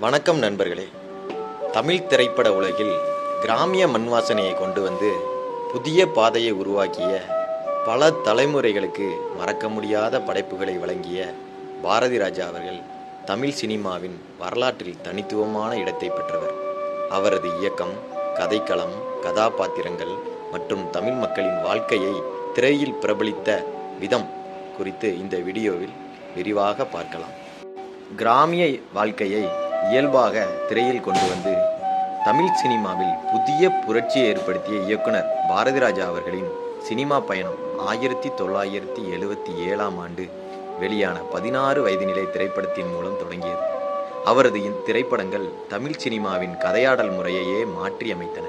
வணக்கம் நண்பர்களே. தமிழ் திரைப்பட உலகில் கிராமிய மண்வாசனையை கொண்டு வந்து புதிய பாதையை உருவாக்கிய, பல தலைமுறைகளுக்கு மறக்க முடியாத படைப்புகளை வழங்கிய பாரதி ராஜா அவர்கள் தமிழ் சினிமாவின் வரலாற்றில் தனித்துவமான இடத்தை பெற்றவர். அவரது இயக்கம், கதைக்களம், கதாபாத்திரங்கள் மற்றும் தமிழ் மக்களின் வாழ்க்கையை திரையில் பிரபலித்த விதம் குறித்து இந்த வீடியோவில் விரிவாக பார்க்கலாம். கிராமிய வாழ்க்கையை இயல்பாக திரையில் கொண்டு வந்து தமிழ் சினிமாவில் புதிய புரட்சியை ஏற்படுத்திய இயக்குனர் பாரதி ராஜா அவர்களின் சினிமா பயணம் 1977ஆம் ஆண்டு வெளியான 16 வயது நிலை திரைப்படத்தின் மூலம் தொடங்கியது. அவரது திரைப்படங்கள் தமிழ் சினிமாவின் கதையாடல் முறையையே மாற்றி அமைத்தன.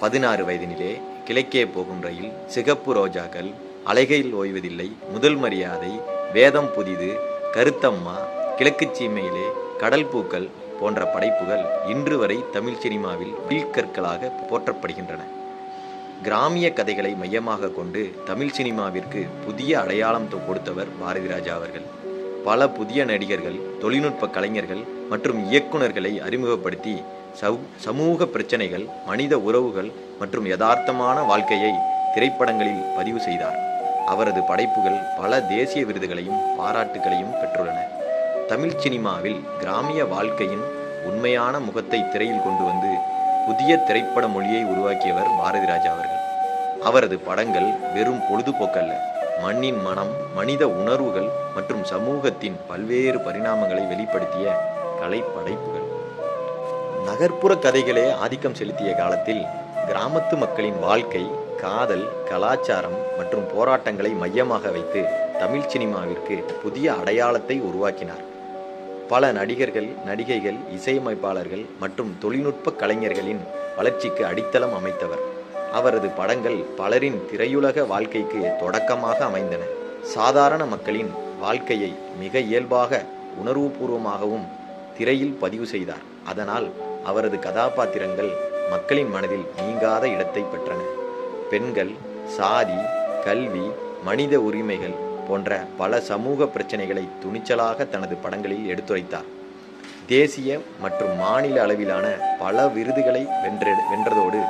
16 வயதினிலே, கிழக்கே போகும் ரயில், சிகப்பு ரோஜாக்கள், அலைகையில் ஓய்வதில்லை, முதல் மரியாதை, வேதம் புதிது, கருத்தம்மா, கிழக்கு சீமையிலே, கடல் பூக்கள் போன்ற படைப்புகள் இன்று வரை தமிழ் சினிமாவில் வீழ்கற்களாக போற்றப்படுகின்றன. கிராமிய கதைகளை மையமாக கொண்டு தமிழ் சினிமாவிற்கு புதிய அடையாளம் கொடுத்தவர் பாரதி ராஜா அவர்கள். பல புதிய நடிகர்கள், தொழில்நுட்ப கலைஞர்கள் மற்றும் இயக்குநர்களை அறிமுகப்படுத்தி சமூக பிரச்சனைகள், மனித உறவுகள் மற்றும் யதார்த்தமான வாழ்க்கையை திரைப்படங்களில் பதிவு செய்தார். அவரது படைப்புகள் பல தேசிய விருதுகளையும் பாராட்டுகளையும் பெற்றுள்ளன. தமிழ் சினிமாவில் கிராமிய வாழ்க்கையின் உண்மையான முகத்தை திரையில் கொண்டு வந்து புதிய திரைப்பட மொழியை உருவாக்கியவர் பாரதி ராஜா அவர்கள். அவரது படங்கள் வெறும் பொழுதுபோக்கல்ல, மண்ணின் மனம், மனித உணர்வுகள் மற்றும் சமூகத்தின் பல்வேறு பரிணாமங்களை வெளிப்படுத்திய கலை படைப்புகள். நகர்ப்புற கதைகளே ஆதிக்கம் செலுத்திய காலத்தில் கிராமத்து மக்களின் வாழ்க்கை, காதல், கலாச்சாரம் மற்றும் போராட்டங்களை மையமாக வைத்து தமிழ் சினிமாவிற்கு புதிய அடையாளத்தை உருவாக்கினார். பல நடிகர்கள், நடிகைகள், இசையமைப்பாளர்கள் மற்றும் தொழில்நுட்ப கலைஞர்களின் வளர்ச்சிக்கு அடித்தளம் அமைத்தவர். அவரது படங்கள் பலரின் திரையுலக வாழ்க்கைக்கு தொடக்கமாக அமைந்தன. சாதாரண மக்களின் வாழ்க்கையை மிக இயல்பாக, உணர்வுபூர்வமாகவும் திரையில் பதிவு செய்தார். அதனால் அவரது கதாபாத்திரங்கள் மக்களின் மனதில் நீங்காத இடத்தை பெற்றன. பெண்கள், சாதி, கல்வி, மனித உரிமைகள் போன்ற பல சமூக பிரச்சனைகளை துணிச்சலாக தனது படங்களில் எடுத்துரைத்தார். தேசிய மற்றும் மாநில அளவிலான பல விருதுகளை வென்றதோடு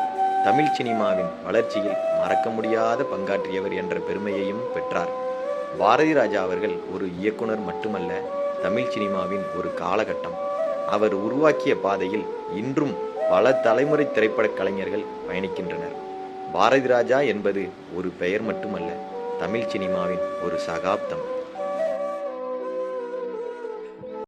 தமிழ் சினிமாவின் வளர்ச்சியில் மறக்க முடியாத பங்காற்றியவர் என்ற பெருமையையும் பெற்றார். பாரதி ராஜா அவர்கள் ஒரு இயக்குனர் மட்டுமல்ல, தமிழ் சினிமாவின் ஒரு காலகட்டம். அவர் உருவாக்கிய பாதையில் இன்றும் பல தலைமுறை திரைப்பட கலைஞர்கள் பயணிக்கின்றனர். பாரதி ராஜா என்பது ஒரு பெயர் மட்டுமல்ல, தமிழ் சினிமாவின் ஒரு சகாப்தம்.